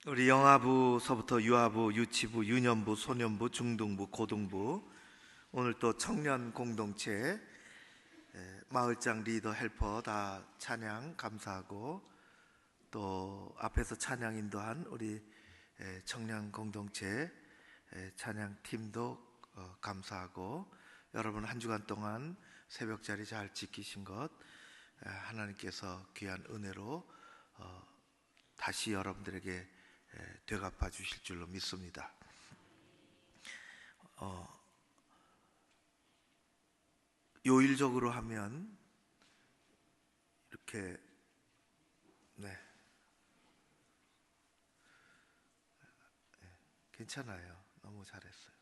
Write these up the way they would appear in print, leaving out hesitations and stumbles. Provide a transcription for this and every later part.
우리 영아부서부터 유아부, 유치부, 유년부, 소년부, 중등부, 고등부, 오늘 또 청년 공동체, 마을장 리더 헬퍼 다 찬양 감사하고, 또 앞에서 찬양 인도한 우리 청년 공동체 찬양 팀도 감사하고, 여러분 한 주간 동안 새벽자리 잘 지키신 것 하나님께서 귀한 은혜로 다시 여러분들에게 되갚아 주실 줄로 믿습니다. 요일적으로 하면 이렇게 괜찮아요. 너무 잘했어요.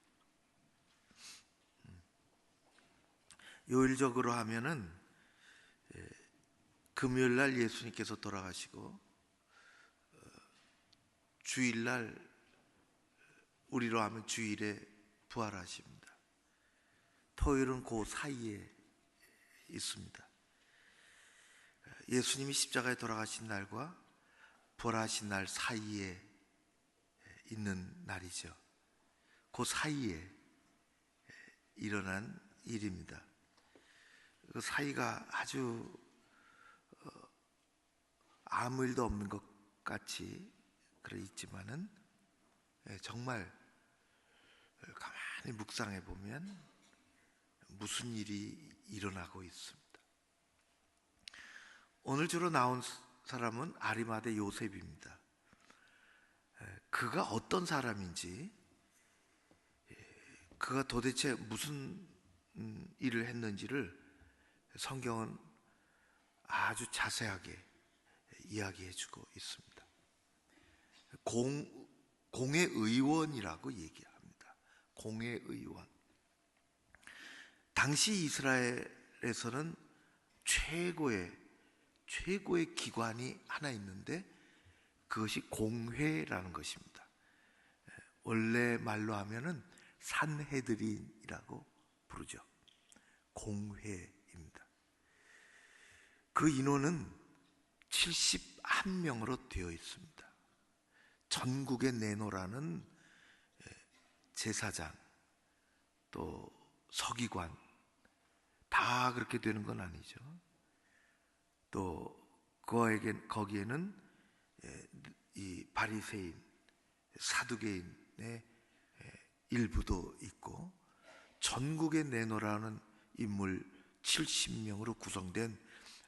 요일적으로 하면은 금요일날 예수님께서 돌아가시고, 주일날, 우리로 하면 주일에 부활하십니다. 토요일은 그 사이에 있습니다. 예수님이 십자가에 돌아가신 날과 부활하신 날 사이에 있는 날이죠. 그 사이에 일어난 일입니다. 그 사이가 아주 아무 일도 없는 것 같이 그래 있지만은 정말 가만히 묵상해 보면 무슨 일이 일어나고 있습니다. 오늘 주로 나온 사람은 아리마대 요셉입니다. 그가 어떤 사람인지, 그가 도대체 무슨 일을 했는지를 성경은 아주 자세하게 이야기해 주고 있습니다. 공회 의원이라고 얘기합니다. 공회 의원. 당시 이스라엘에서는 최고의 기관이 하나 있는데, 그것이 공회라는 것입니다. 원래 말로 하면은 산헤드린이라고 부르죠. 공회입니다. 그 인원은 71명으로 되어 있습니다. 전국에 내노라는 제사장, 또 서기관 다 그렇게 되는 건 아니죠. 또 거기에는 이 바리새인, 사두개인의 일부도 있고, 전국에 내노라는 인물 70명으로 구성된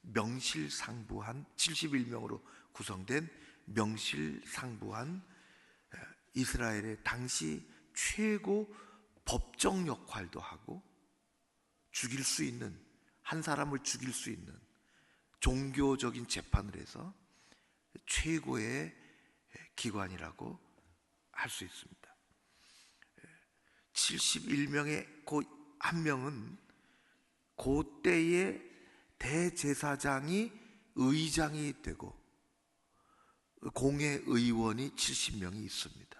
명실상부한, 71명으로 구성된 명실상부한 이스라엘의 당시 최고 법정 역할도 하고, 죽일 수 있는, 한 사람을 죽일 수 있는 종교적인 재판을 해서 최고의 기관이라고 할 수 있습니다. 71명의 그 한 명은 그때의 대제사장이 의장이 되고, 공회 의원이 70명이 있습니다.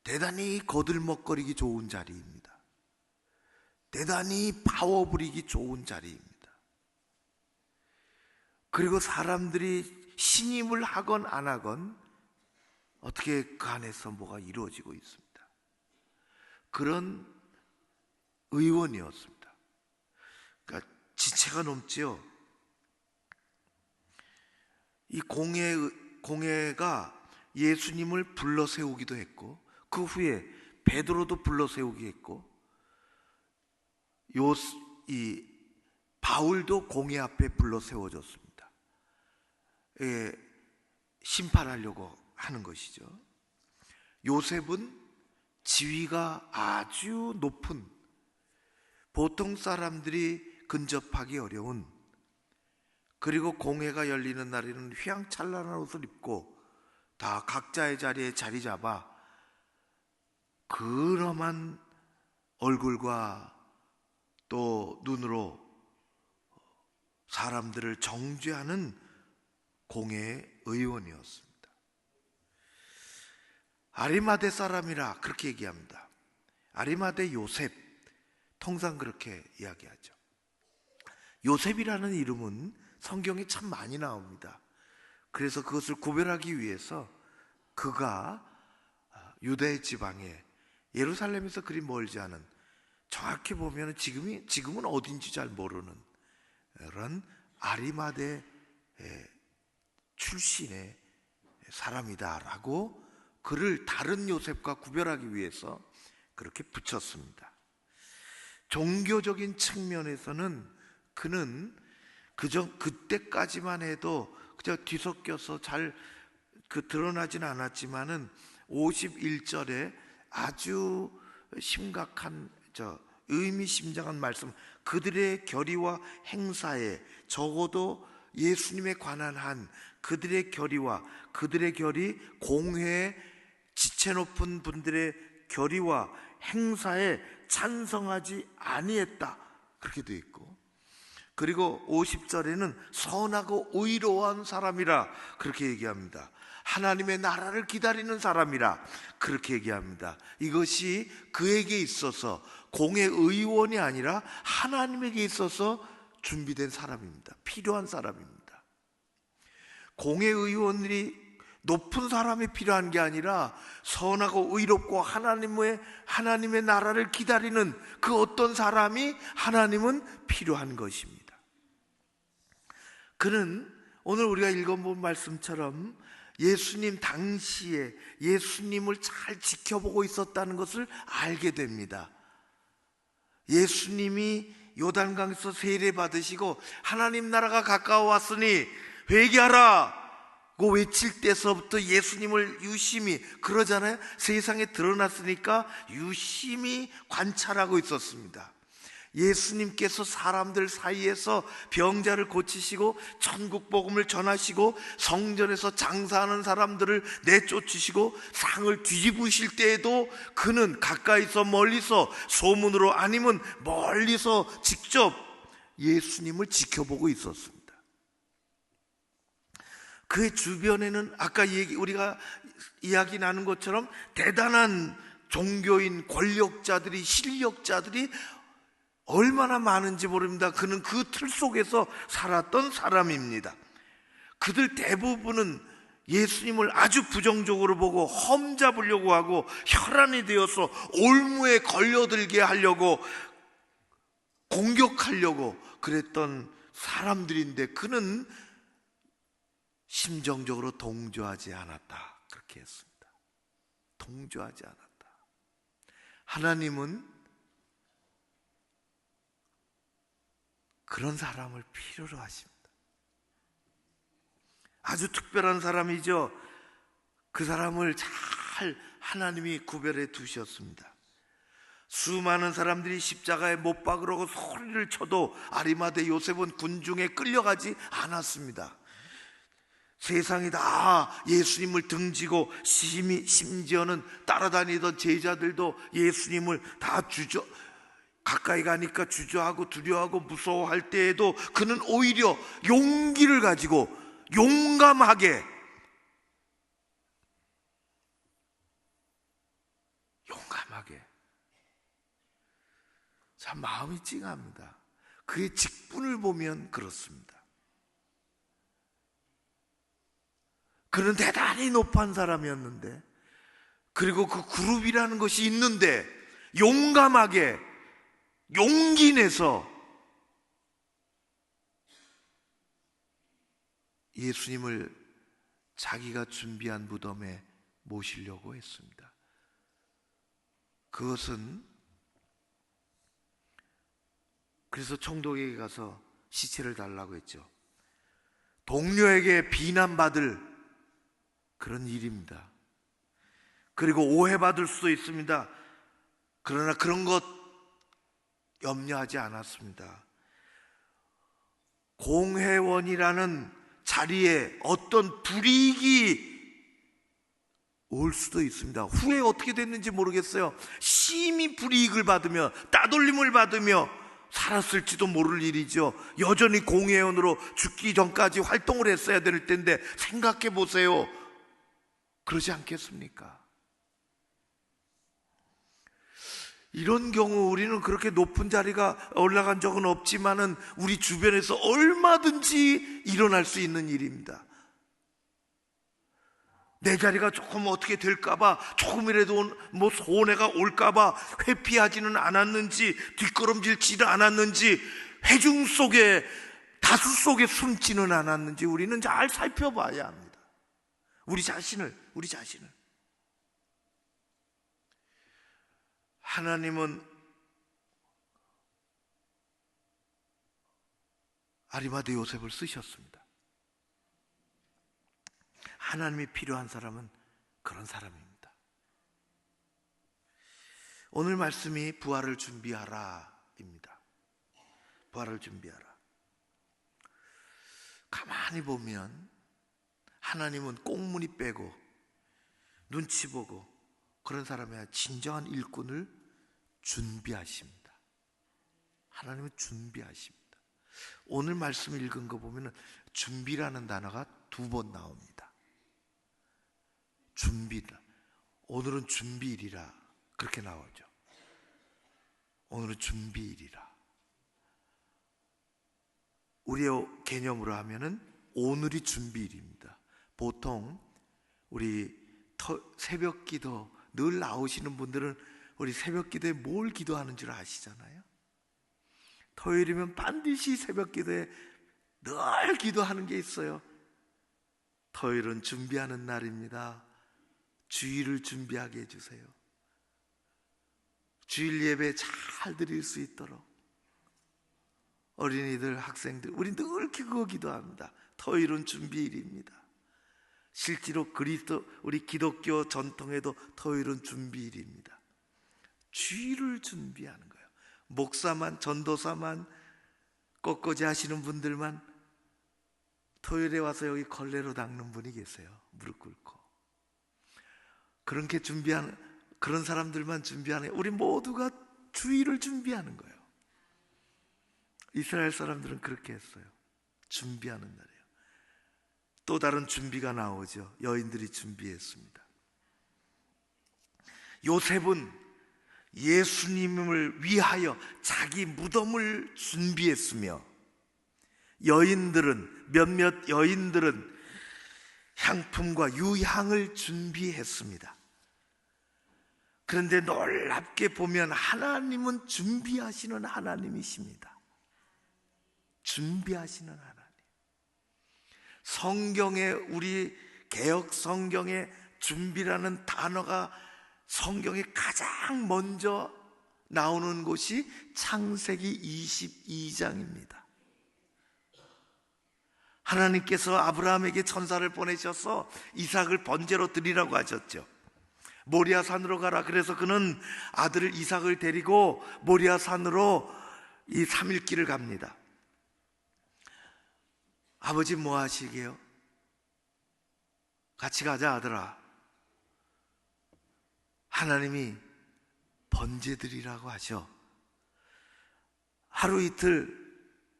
대단히 거들먹거리기 좋은 자리입니다. 대단히 파워 부리기 좋은 자리입니다. 그리고 사람들이 신임을 하건 안 하건 어떻게 그 안에서 뭐가 이루어지고 있습니다. 그런 의원이었습니다. 그러니까 지체가 넘지요. 이 공회가 예수님을 불러 세우기도 했고, 그 후에 베드로도 불러 세우기 했고, 이 바울도 공회 앞에 불러 세워졌습니다. 심판하려고 하는 것이죠. 요셉은 지위가 아주 높은, 보통 사람들이 근접하기 어려운, 그리고 공회가 열리는 날에는 휘황찬란한 옷을 입고 다 각자의 자리에 자리 잡아 근엄한 얼굴과 또 눈으로 사람들을 정죄하는 공회의 의원이었습니다. 아리마대 사람이라 그렇게 얘기합니다. 아리마대 요셉, 통상 그렇게 이야기하죠. 요셉이라는 이름은 성경에 참 많이 나옵니다. 그래서 그것을 구별하기 위해서 그가 유대 지방에 예루살렘에서 그리 멀지 않은, 정확히 보면 지금은 어딘지 잘 모르는 그런 아리마대 출신의 사람이다라고 그를 다른 요셉과 구별하기 위해서 그렇게 붙였습니다. 종교적인 측면에서는 그는 그때까지만 해도 그저 뒤섞여서 잘 드러나진 않았지만은 51절에 아주 심각한 의미심장한 말씀, 그들의 결의와 행사에, 적어도 예수님에 관한 한 그들의 결의와 그들의 결의, 공회에 지체 높은 분들의 결의와 행사에 찬성하지 아니했다, 그렇게 되어 있고, 그리고 50절에는 선하고 의로운 사람이라 그렇게 얘기합니다. 하나님의 나라를 기다리는 사람이라 그렇게 얘기합니다. 이것이 그에게 있어서 공의 의원이 아니라 하나님에게 있어서 준비된 사람입니다. 필요한 사람입니다. 공의 의원들이 높은 사람이 필요한 게 아니라 선하고 의롭고 하나님의 나라를 기다리는 그 어떤 사람이 하나님은 필요한 것입니다. 그는 오늘 우리가 읽어본 말씀처럼 예수님 당시에 예수님을 잘 지켜보고 있었다는 것을 알게 됩니다. 예수님이 요단강에서 세례 받으시고 하나님 나라가 가까워 왔으니 회개하라 고 외칠 때서부터 예수님을 유심히, 그러잖아요. 세상에 드러났으니까 유심히 관찰하고 있었습니다. 예수님께서 사람들 사이에서 병자를 고치시고 천국 복음을 전하시고 성전에서 장사하는 사람들을 내쫓으시고 상을 뒤집으실 때에도 그는 가까이서 멀리서 소문으로 아니면 멀리서 직접 예수님을 지켜보고 있었습니다. 그의 주변에는 아까 우리가 이야기 나눈 것처럼 대단한 종교인, 권력자들이, 실력자들이 얼마나 많은지 모릅니다. 그는 그 틀 속에서 살았던 사람입니다. 그들 대부분은 예수님을 아주 부정적으로 보고 험잡으려고 하고 혈안이 되어서 올무에 걸려들게 하려고 공격하려고 그랬던 사람들인데 그는 심정적으로 동조하지 않았다, 그렇게 했습니다. 동조하지 않았다. 하나님은 그런 사람을 필요로 하십니다. 아주 특별한 사람이죠. 그 사람을 잘 하나님이 구별해 두셨습니다. 수많은 사람들이 십자가에 못 박으려고 소리를 쳐도 아리마대 요셉은 군중에 끌려가지 않았습니다. 세상이 다 예수님을 등지고 심지어는 따라다니던 제자들도 예수님을 다 가까이 가니까 주저하고 두려워하고 무서워할 때에도 그는 오히려 용기를 가지고 용감하게 참 마음이 찡합니다. 그의 직분을 보면 그렇습니다. 그는 대단히 높은 사람이었는데, 그리고 그 그룹이라는 것이 있는데 용감하게 용기 내서 예수님을 자기가 준비한 무덤에 모시려고 했습니다. 그것은 그래서 총독에게 가서 시체를 달라고 했죠. 동료에게 비난받을 그런 일입니다. 그리고 오해받을 수도 있습니다. 그러나 그런 것 염려하지 않았습니다. 공회원이라는 자리에 어떤 불이익이 올 수도 있습니다. 후에 어떻게 됐는지 모르겠어요. 심히 불이익을 받으며 따돌림을 받으며 살았을지도 모를 일이죠. 여전히 공회원으로 죽기 전까지 활동을 했어야 될 텐데 생각해 보세요. 그러지 않겠습니까? 이런 경우 우리는 그렇게 높은 자리가 올라간 적은 없지만은 우리 주변에서 얼마든지 일어날 수 있는 일입니다. 내 자리가 조금 어떻게 될까봐, 조금이라도 뭐 손해가 올까봐 회피하지는 않았는지, 뒷걸음질치지 않았는지, 회중 속에, 다수 속에 숨지는 않았는지 우리는 잘 살펴봐야 합니다. 우리 자신을. 하나님은 아리마대 요셉을 쓰셨습니다. 하나님이 필요한 사람은 그런 사람입니다. 오늘 말씀이 부활을 준비하라입니다. 부활을 준비하라. 가만히 보면 하나님은 꽁무니 빼고 눈치 보고 그런 사람의 진정한 일꾼을 준비하십니다. 하나님은 준비하십니다. 오늘 말씀 읽은 거 보면 준비라는 단어가 2번 나옵니다. 준비다. 오늘은 준비일이라 그렇게 나오죠. 오늘은 준비일이라. 우리의 개념으로 하면은 오늘이 준비일입니다. 보통 우리 새벽 기도 늘 나오시는 분들은 우리 새벽 기도에 뭘 기도하는 줄 아시잖아요. 토요일이면 반드시 새벽 기도에 늘 기도하는 게 있어요. 토요일은 준비하는 날입니다. 주일을 준비하게 해주세요. 주일 예배 잘 드릴 수 있도록. 어린이들, 학생들, 우리 늘 그거 기도합니다. 토요일은 준비일입니다. 실제로 우리 기독교 전통에도 토요일은 준비일입니다. 주일을 준비하는 거예요. 목사만, 전도사만, 꺾어지 하시는 분들만 토요일에 와서 여기 걸레로 닦는 분이 계세요. 무릎 꿇고. 그렇게 준비하는, 그런 사람들만 준비하는, 우리 모두가 주일을 준비하는 거예요. 이스라엘 사람들은 그렇게 했어요. 준비하는 날이에요. 또 다른 준비가 나오죠. 여인들이 준비했습니다. 요셉은 예수님을 위하여 자기 무덤을 준비했으며, 몇몇 여인들은 향품과 유향을 준비했습니다. 그런데 놀랍게 보면 하나님은 준비하시는 하나님이십니다. 준비하시는 하나님. 성경에, 우리 개역 성경에 준비라는 단어가 성경에 가장 먼저 나오는 곳이 창세기 22장입니다. 하나님께서 아브라함에게 천사를 보내셔서 이삭을 번제로 드리라고 하셨죠. 모리아 산으로 가라. 그래서 그는 아들 이삭을 데리고 모리아 산으로 이 3일 길을 갑니다. 아버지 뭐 하시게요? 같이 가자 아들아. 하나님이 번제 드리라고 하셔. 하루 이틀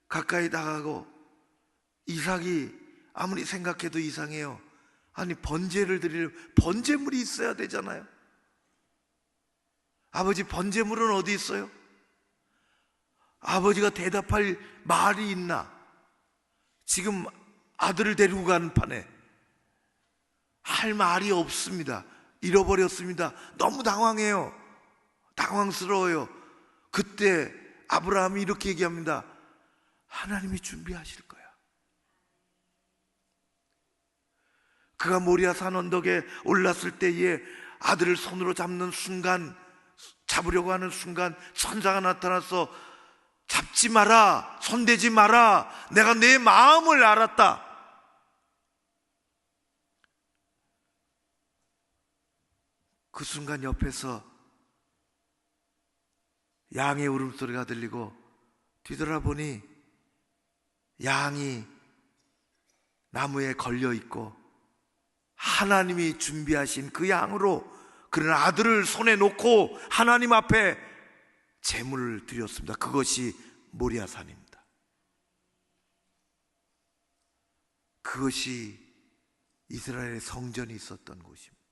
가까이 나가고 이삭이 아무리 생각해도 이상해요. 아니 번제를 드릴 번제물이 있어야 되잖아요. 아버지 번제물은 어디 있어요? 아버지가 대답할 말이 있나? 지금 아들을 데리고 가는 판에 할 말이 없습니다. 잃어버렸습니다. 너무 당황해요. 당황스러워요. 그때 아브라함이 이렇게 얘기합니다. 하나님이 준비하실 거야. 그가 모리아 산 언덕에 올랐을 때에 아들을 손으로 잡으려고 하는 순간 천사가 나타나서 잡지 마라, 손대지 마라, 내가 내 마음을 알았다. 그 순간 옆에서 양의 울음소리가 들리고 뒤돌아보니 양이 나무에 걸려있고 하나님이 준비하신 그 양으로 그런 아들을 손에 놓고 하나님 앞에 제물을 드렸습니다. 그것이 모리아산입니다. 그것이 이스라엘의 성전이 있었던 곳입니다.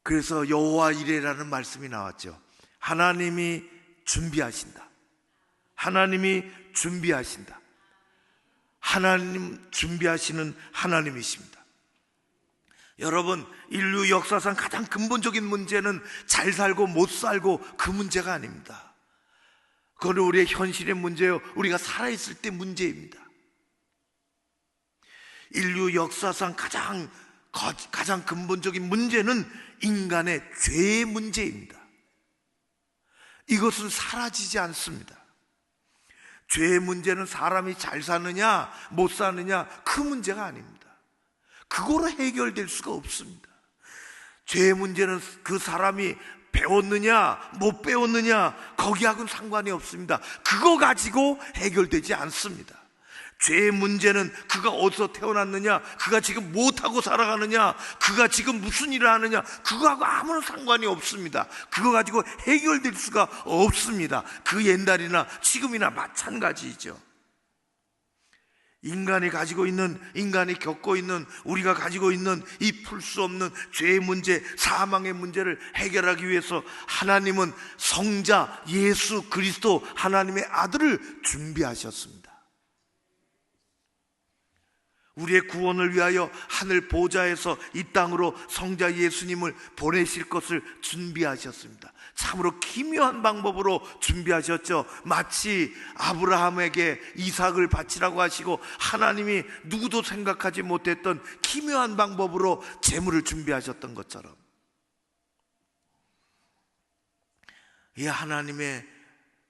그래서 여호와 이레라는 말씀이 나왔죠. 하나님이 준비하신다. 하나님이 준비하신다. 하나님 준비하시는 하나님이십니다. 여러분, 인류 역사상 가장 근본적인 문제는 잘 살고 못 살고 그 문제가 아닙니다. 그건 우리의 현실의 문제예요. 우리가 살아있을 때 문제입니다. 인류 역사상 가장 근본적인 문제는 인간의 죄의 문제입니다. 이것은 사라지지 않습니다. 죄의 문제는 사람이 잘 사느냐 못 사느냐 그 문제가 아닙니다. 그거로 해결될 수가 없습니다. 죄의 문제는 그 사람이 배웠느냐 못 배웠느냐 거기하고는 상관이 없습니다. 그거 가지고 해결되지 않습니다. 죄의 문제는 그가 어디서 태어났느냐, 그가 지금 무엇하고 살아가느냐, 그가 지금 무슨 일을 하느냐, 그거하고 아무런 상관이 없습니다. 그거 가지고 해결될 수가 없습니다. 그 옛날이나 지금이나 마찬가지죠. 인간이 겪고 있는, 우리가 가지고 있는 이 풀 수 없는 죄의 문제, 사망의 문제를 해결하기 위해서 하나님은 성자 예수 그리스도 하나님의 아들을 준비하셨습니다. 우리의 구원을 위하여 하늘 보좌에서 이 땅으로 성자 예수님을 보내실 것을 준비하셨습니다. 참으로 기묘한 방법으로 준비하셨죠. 마치 아브라함에게 이삭을 바치라고 하시고 하나님이 누구도 생각하지 못했던 기묘한 방법으로 제물을 준비하셨던 것처럼, 이 하나님의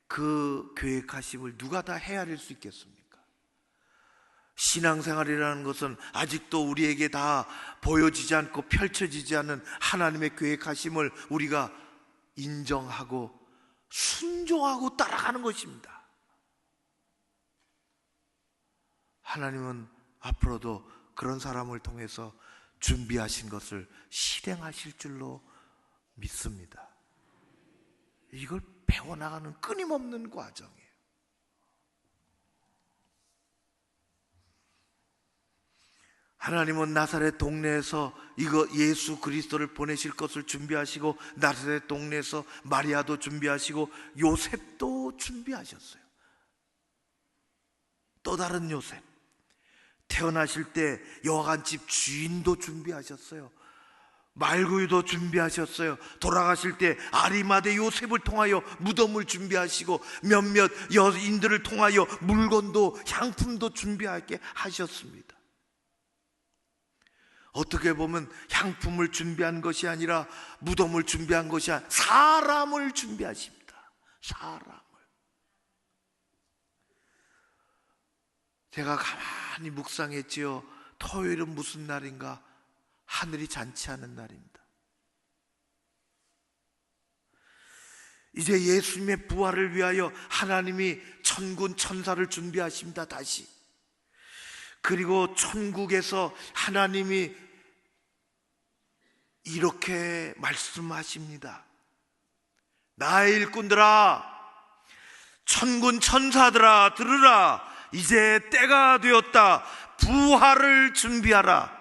그 계획하심을 누가 다 헤아릴 수 있겠습니까? 신앙생활이라는 것은 아직도 우리에게 다 보여지지 않고 펼쳐지지 않는 하나님의 계획하심을 우리가 인정하고 순종하고 따라가는 것입니다. 하나님은 앞으로도 그런 사람을 통해서 준비하신 것을 실행하실 줄로 믿습니다. 이걸 배워나가는 끊임없는 과정이에요. 하나님은 나사렛 동네에서 이거 예수 그리스도를 보내실 것을 준비하시고, 나사렛 동네에서 마리아도 준비하시고 요셉도 준비하셨어요. 또 다른 요셉, 태어나실 때 여관집 주인도 준비하셨어요. 말구유도 준비하셨어요. 돌아가실 때 아리마대 요셉을 통하여 무덤을 준비하시고 몇몇 여인들을 통하여 물건도 향품도 준비하게 하셨습니다. 어떻게 보면 향품을 준비한 것이 아니라 무덤을 준비한 것이 아니라 사람을 준비하십니다. 사람을. 제가 가만히 묵상했지요. 토요일은 무슨 날인가? 하늘이 잔치하는 날입니다. 이제 예수님의 부활을 위하여 하나님이 천군 천사를 준비하십니다. 다시. 그리고 천국에서 하나님이 이렇게 말씀하십니다. 나의 일꾼들아, 천군 천사들아, 들으라. 이제 때가 되었다. 부활을 준비하라.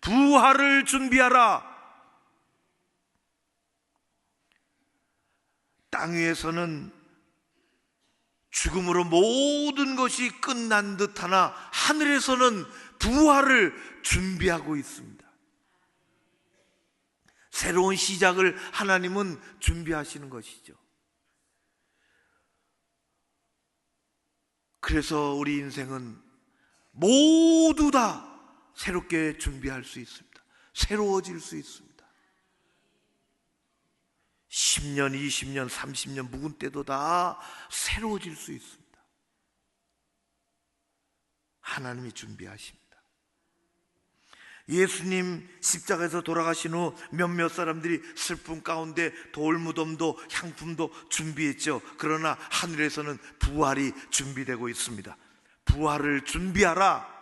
부활을 준비하라. 땅 위에서는 죽음으로 모든 것이 끝난 듯하나 하늘에서는 부활을 준비하고 있습니다. 새로운 시작을 하나님은 준비하시는 것이죠. 그래서 우리 인생은 모두 다 새롭게 준비할 수 있습니다. 새로워질 수 있습니다. 10년, 20년, 30년 묵은 때도 다 새로워질 수 있습니다. 하나님이 준비하십니다. 예수님 십자가에서 돌아가신 후 몇몇 사람들이 슬픔 가운데 돌무덤도 향품도 준비했죠. 그러나 하늘에서는 부활이 준비되고 있습니다. 부활을 준비하라.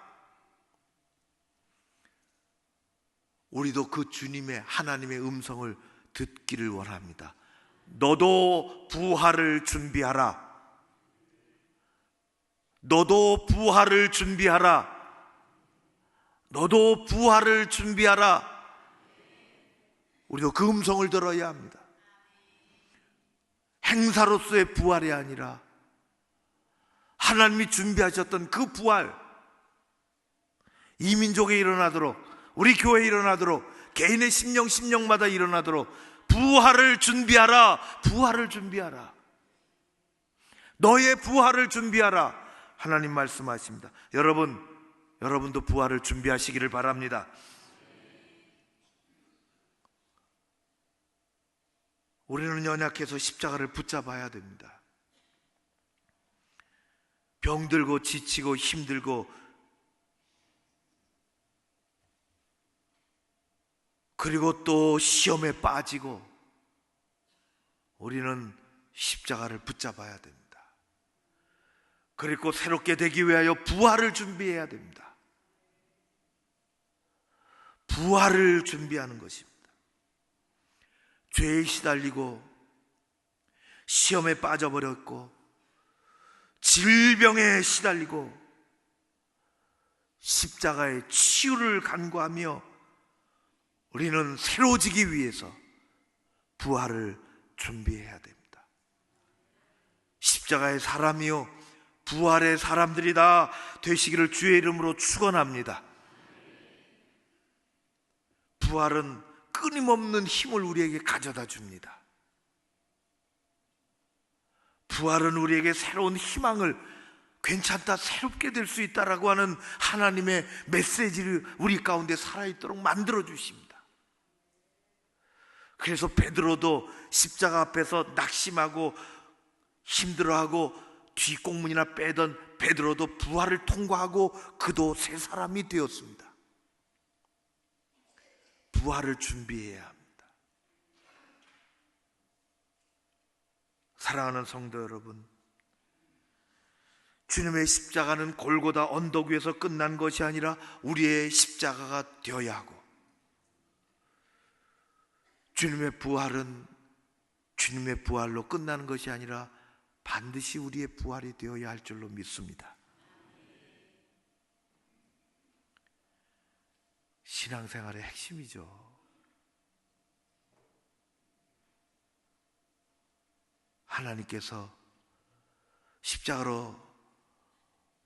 우리도 그 주님의 하나님의 음성을 듣기를 원합니다. 너도 부활을 준비하라. 너도 부활을 준비하라. 너도 부활을 준비하라. 우리도 그 음성을 들어야 합니다. 행사로서의 부활이 아니라 하나님이 준비하셨던 그 부활, 이 민족에 일어나도록 우리 교회에 일어나도록, 개인의 심령마다 일어나도록 부활을 준비하라. 부활을 준비하라. 너의 부활을 준비하라. 하나님 말씀하십니다. 여러분도 부활을 준비하시기를 바랍니다. 우리는 연약해서 십자가를 붙잡아야 됩니다. 병들고 지치고 힘들고, 그리고 또 시험에 빠지고, 우리는 십자가를 붙잡아야 됩니다. 그리고 새롭게 되기 위하여 부활을 준비해야 됩니다. 부활을 준비하는 것입니다. 죄에 시달리고 시험에 빠져버렸고 질병에 시달리고 십자가의 치유를 간구하며 우리는 새로워지기 위해서 부활을 준비해야 됩니다. 십자가의 사람이요 부활의 사람들이 다 되시기를 주의 이름으로 축원합니다. 부활은 끊임없는 힘을 우리에게 가져다 줍니다. 부활은 우리에게 새로운 희망을, 괜찮다, 새롭게 될 수 있다라고 하는 하나님의 메시지를 우리 가운데 살아있도록 만들어 주십니다. 그래서 베드로도 십자가 앞에서 낙심하고 힘들어하고 뒷공문이나 빼던 베드로도 부활을 통과하고 그도 새 사람이 되었습니다. 부활을 준비해야 합니다. 사랑하는 성도 여러분, 주님의 십자가는 골고다 언덕 위에서 끝난 것이 아니라 우리의 십자가가 되어야 하고, 주님의 부활은 주님의 부활로 끝나는 것이 아니라 반드시 우리의 부활이 되어야 할 줄로 믿습니다. 신앙생활의 핵심이죠. 하나님께서 십자가로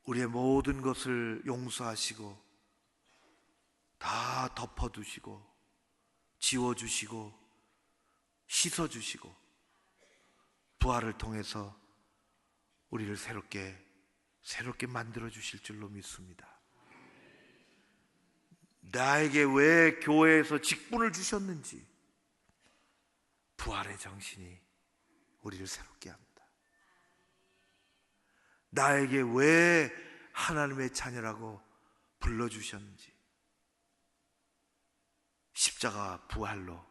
우리의 모든 것을 용서하시고 다 덮어두시고 지워주시고 씻어주시고 부활을 통해서 우리를 새롭게 만들어주실 줄로 믿습니다. 나에게 왜 교회에서 직분을 주셨는지 부활의 정신이 우리를 새롭게 합니다. 나에게 왜 하나님의 자녀라고 불러주셨는지 십자가 부활로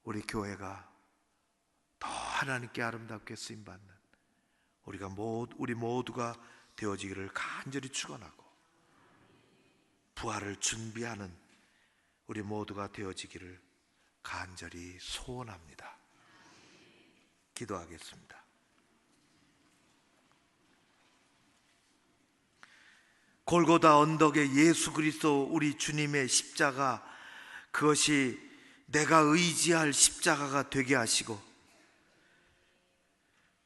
우리 교회가 더 하나님께 아름답게 쓰임받는 우리 모두가 되어지기를 간절히 축원하고 부활을 준비하는 우리 모두가 되어지기를 간절히 소원합니다. 기도하겠습니다. 골고다 언덕에 예수 그리스도 우리 주님의 십자가, 그것이 내가 의지할 십자가가 되게 하시고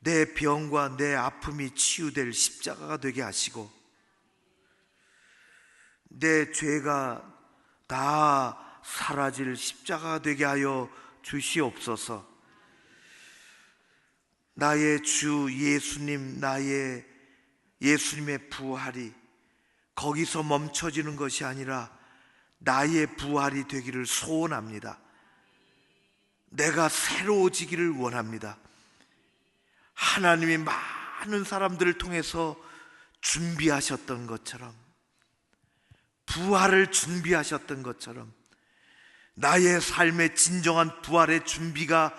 내 병과 내 아픔이 치유될 십자가가 되게 하시고 내 죄가 다 사라질 십자가가 되게 하여 주시옵소서. 나의 주 예수님, 나의 예수님의 부활이 거기서 멈춰지는 것이 아니라 나의 부활이 되기를 소원합니다. 내가 새로워지기를 원합니다. 하나님이 많은 사람들을 통해서 준비하셨던 것처럼, 부활을 준비하셨던 것처럼 나의 삶의 진정한 부활의 준비가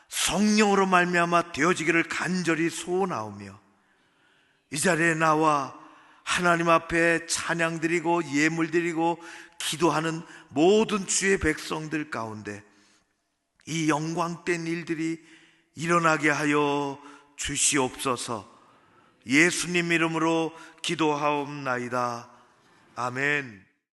성령으로 말미암아 되어지기를 간절히 소원하오며, 이 자리에 나와 하나님 앞에 찬양드리고 예물드리고 기도하는 모든 주의 백성들 가운데 이 영광된 일들이 일어나게 하여 주시옵소서. 예수님 이름으로 기도하옵나이다. 아멘.